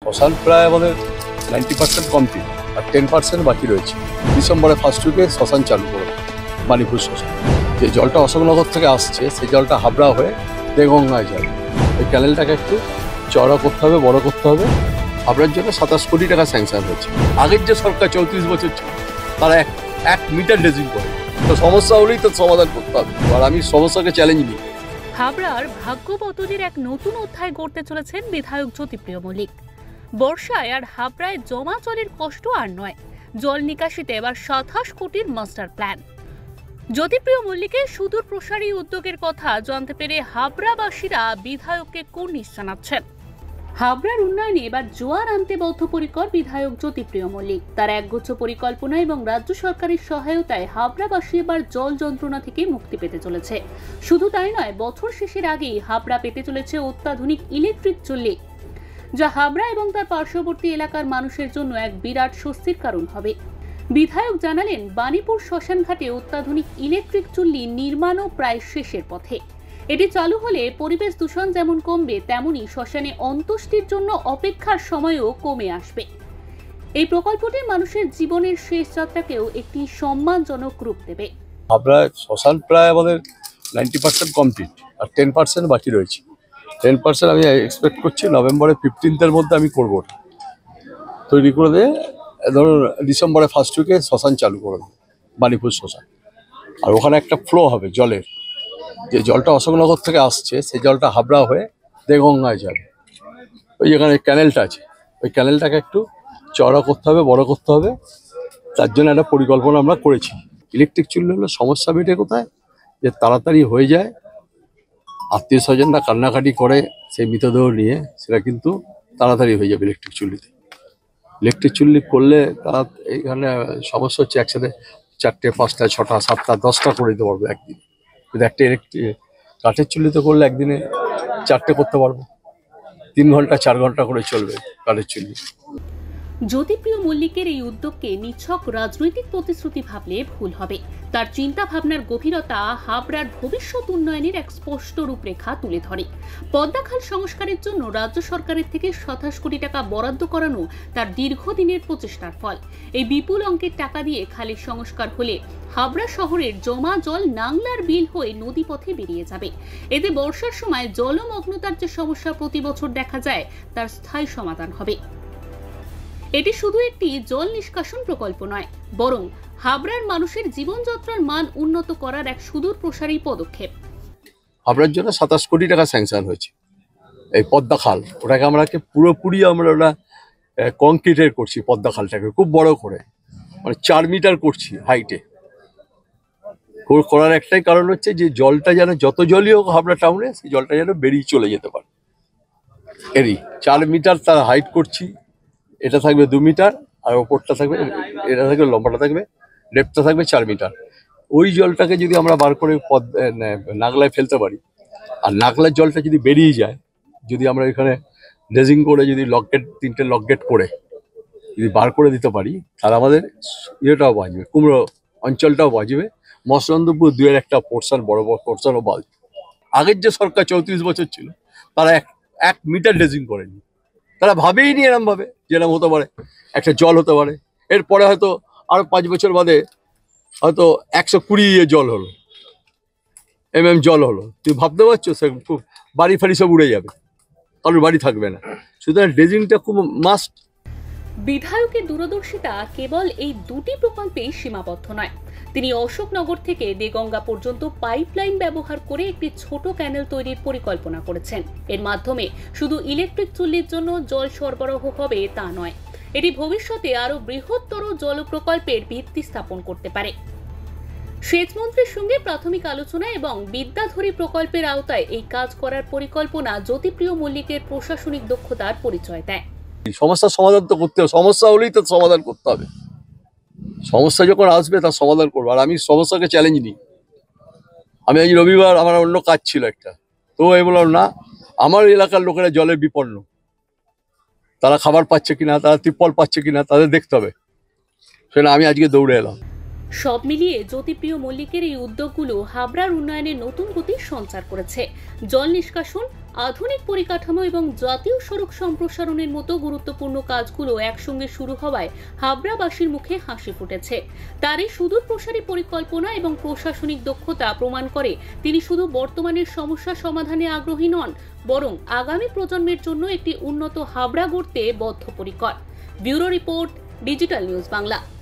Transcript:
শ্মশান প্রায় আমাদের 90% কমপ্লিট, আর 10% বাকি রয়েছে। ডিসেম্বরের ফার্স্ট উইকে শ্মশান চালু করবে, বাণীপুর শ্মশান। যে জলটা অশোকনগর থেকে আসছে সেই জলটা হাবড়া হয়ে দেগঙ্গায় যাবে। ওই ক্যানেলটাকে একটু চড়া করতে হবে, বড় করতে হবে। হাবড়ার জন্য 27 কোটি টাকা স্যাংশন হয়েছে। আগের যে সরকার 34 বছর ছিল তারা এক মিটার ড্রেজিং করে। তো সমস্যা হলেই তো সমাধান করতে হবে, আর আমি সমস্যাকে চ্যালেঞ্জ নিই। হাবড়ার ভাগ্য বদলের এক নতুন অধ্যায় গড়তে চলেছেন বিধায়ক জ্যোতিপ্রিয় মল্লিক। বর্ষায় আর হাবড়ায় জমা জলের কষ্ট আর নয়, জল নিকাশিতে এবার 27 কোটির মাস্টার প্ল্যান। জ্যোতিপ্রিয় মল্লিকের সুদূর প্রসারী উদ্যোগের কথা জানতে পেরে হাবড়াবাসীরা বিধায়ককে কুর্নিশ জানাচ্ছেন। হাবড়ার উন্নয়নে এবার জোয়ার আনতে বদ্ধপরিকর বিধায়ক জ্যোতিপ্রিয় মল্লিক। তার একগুচ্ছ পরিকল্পনা এবং রাজ্য সরকারের সহায়তায় হাবড়াবাসী এবার জল যন্ত্রণা থেকে মুক্তি পেতে চলেছে। শুধু তাই নয়, বছর শেষের আগেই হাবড়া পেতে চলেছে অত্যাধুনিক ইলেকট্রিক চুল্লি, যা হাবড়া এবং তার পার্শ্ববর্তী এলাকার মানুষের জন্য এক বিরাট স্বস্তির কারণ হবে। বিধায়ক জানালেন, বাণীপুর শ্মশানঘাটে অত্যাধুনিক ইলেকট্রিক চুল্লি নির্মাণও প্রায় শেষের পথে। এটি চালু হলে পরিবেশ দূষণ যেমন কমবে, তেমনি শ্মশানে অন্ত্যেষ্টির জন্য অপেক্ষার সময়ও কমে আসবে। এই প্রকল্পটি মানুষের জীবনের শেষ যাত্রাকেও একটি সম্মানজনক রূপ দেবে। হাবড়া শ্মশান প্রায় আমাদের 90% কমপ্লিট, আর 10% বাকি রয়েছে। 10% আমি এক্সপেক্ট করছি নভেম্বরের 15-এর মধ্যে আমি করবো, তৈরি করে দিয়ে ধরুন ডিসেম্বরের ফার্স্ট উইকে শ্মশান চালু করবে, বাণীপুর শ্মশান। আর ওখানে একটা ফ্লো হবে জলের, যে জলটা অশোকনগর থেকে আসছে সেই জলটা হাবড়া হয়ে দেগঙ্গায় যাবে। ওই যেখানে ক্যানেলটা আছে ওই ক্যানেলটাকে একটু চড়া করতে হবে, বড় করতে হবে। তার জন্য একটা পরিকল্পনা আমরা করেছি। ইলেকট্রিক চুল্লি হলে সমস্যা মেটে কোথায়, যে তাড়াতাড়ি হয়ে যায়, আত্মীয় স্বজনরা কান্নাকাটি করে সেই মৃতদেহ নিয়ে, সেটা কিন্তু তাড়াতাড়ি হয়ে যাবে ইলেকট্রিক চুল্লিতে। ইলেকট্রিক চুল্লি করলে তারা এইখানে সমস্যা হচ্ছে একসাথে 4টে 5টা 6টা 7টা 10টা করে দিতে পারবো একদিন। কিন্তু একটা ইলেকট্রিক কাঠের চুল্লিতে করলে একদিনে 4টে করতে পারবো, 3 ঘন্টা 4 ঘন্টা করে চলবে কাঠের চুল্লি। জ্যোতিপ্রিয় মল্লিকের এই উদ্যোগকে নিছক রাজনৈতিক প্রতিশ্রুতি ভাবলে ভুল হবে। তার চিন্তা ভাবনার গভীরতা হাবড়ার ভবিষ্যৎ উন্নয়নের এক স্পষ্ট রূপরেখা তুলে ধরে। পদ্মাখাল সংস্কারের জন্য রাজ্য সরকারের থেকে 27 কোটি টাকা বরাদ্দ করানো তার দীর্ঘদিনের প্রচেষ্টার ফল। এই বিপুল অঙ্কের টাকা দিয়ে খালের সংস্কার হলে হাবড়া শহরের জমা জল নাংলার বিল হয়ে নদীপথে বেরিয়ে যাবে। এতে বর্ষার সময় জলমগ্নতার যে সমস্যা প্রতি বছর দেখা যায়, তার স্থায়ী সমাধান হবে। এটি শুধু একটি জল নিষ্কাশন প্রকল্প নয়, বরং হাবড়ার মানুষের জীবনযাত্রার মান উন্নত করার এক সুদূর প্রসারী পদক্ষেপ। হাবড়ার জন্য 27 কোটি টাকা স্যাংশন হয়েছে। এই পদ্মা খাল, ওটাকে পুরোপুরি আমরা ওটা কংক্রিটের করছি। পদ্মা খালটাকে খুব বড় করে, মানে 4 মিটার করছি হাইটে। করার একটাই কারণ হচ্ছে যে জলটা যেন, যত জলই হোক হাবড়া টাউনে, সেই জলটা যেন বেরিয়ে চলে যেতে পারে। এরই 4 মিটার তার হাইট করছি। এটা থাকবে 2 মিটার, আর ওপরটা থাকবে, এটা থাকবে লম্বাটা থাকবে, ডেপথটা থাকবে 4 মিটার। ওই জলটাকে যদি আমরা বার করে নাগলায় ফেলতে পারি, আর নাগলার জলটা যদি বেরিয়ে যায়, যদি আমরা এখানে ড্রেজিং করে যদি লকগেট 3টে লকগেট করে যদি বার করে দিতে পারি, তাহলে আমাদের ইয়েটাও বাঁচবে, কুমড়ো অঞ্চলটাও বাঁচবে, মৎস্যন্দপুর 2-1টা পোর্শন, বড় বড় পোর্শনও বাঁচবে। আগের যে সরকার 34 বছর ছিল তারা এক মিটার ড্রেজিং করেনি। তারা ভাবেই নি এরম ভাবে যেরকম হতে পারে, একটা জল হতে পারে। এরপরে হয়তো আরো 5 বছর বাদে হয়তো 120 জল হলো, জল হলো। তুমি ভাবতে পারছো, সে খুব বাড়ি ফাড়ি সব উড়ে যাবে, কারোর বাড়ি থাকবে না। সুতরাং ড্রেজিংটা খুব মাস্ট। বিধায়কের দূরদর্শিতা কেবল এই দুটি প্রকল্পেই সীমাবদ্ধ নয়। তিনি অশোকনগর থেকে দেগঙ্গা পর্যন্ত পাইপলাইন ব্যবহার করে একটি ছোট ক্যানেল তৈরির পরিকল্পনা করেছেন। এর মাধ্যমে শুধু ইলেকট্রিক চুল্লির জন্য জল সরবরাহ হবে তা নয়, এটি ভবিষ্যতে আরো বৃহত্তর জল প্রকল্পের ভিত্তি স্থাপন করতে পারে। সেচমন্ত্রীর সঙ্গে প্রাথমিক আলোচনা এবং বিদ্যাধরী প্রকল্পের আওতায় এই কাজ করার পরিকল্পনা জ্যোতিপ্রিয় মল্লিকের প্রশাসনিক দক্ষতার পরিচয় দেয়। সমস্যার সমাধান তো করতে হবে, সমস্যা হলেই তো সমাধান করতে হবে। সমস্যা যখন আসবে তার সমাধান করবো, আর আমি সমস্যাকে চ্যালেঞ্জ নিই। আমি আজ রবিবার, আমার অন্য কাজ ছিল একটা, তো আমি বললাম না, আমার এলাকার লোকেরা জলের বিপন্ন, তারা খাবার পাচ্ছে কিনা, তারা ত্রিপল পাচ্ছে কিনা, তাদের দেখতে হবে। সেটা আমি আজকে দৌড়ে এলাম। সব মিলিয়ে জ্যোতিপ্রিয় মল্লিকের এই উদ্যোগগুলো হাবড়ার উন্নয়নে নতুন গতি সঞ্চার করেছে। জল নিষ্কাশন, আধুনিক পরিকাঠামো এবং জাতীয় সড়ক সম্প্রসারণের মতো গুরুত্বপূর্ণ কাজগুলো একসঙ্গে শুরু হওয়ায় হাবড়াবাসীর মুখে হাসি ফুটেছে। তার এই সুদূর প্রসারী পরিকল্পনা এবং প্রশাসনিক দক্ষতা প্রমাণ করে তিনি শুধু বর্তমানের সমস্যা সমাধানে আগ্রহী নন, বরং আগামী প্রজন্মের জন্য একটি উন্নত হাবড়া গড়তে বদ্ধপরিকর। Bureau report, digital news Bangla.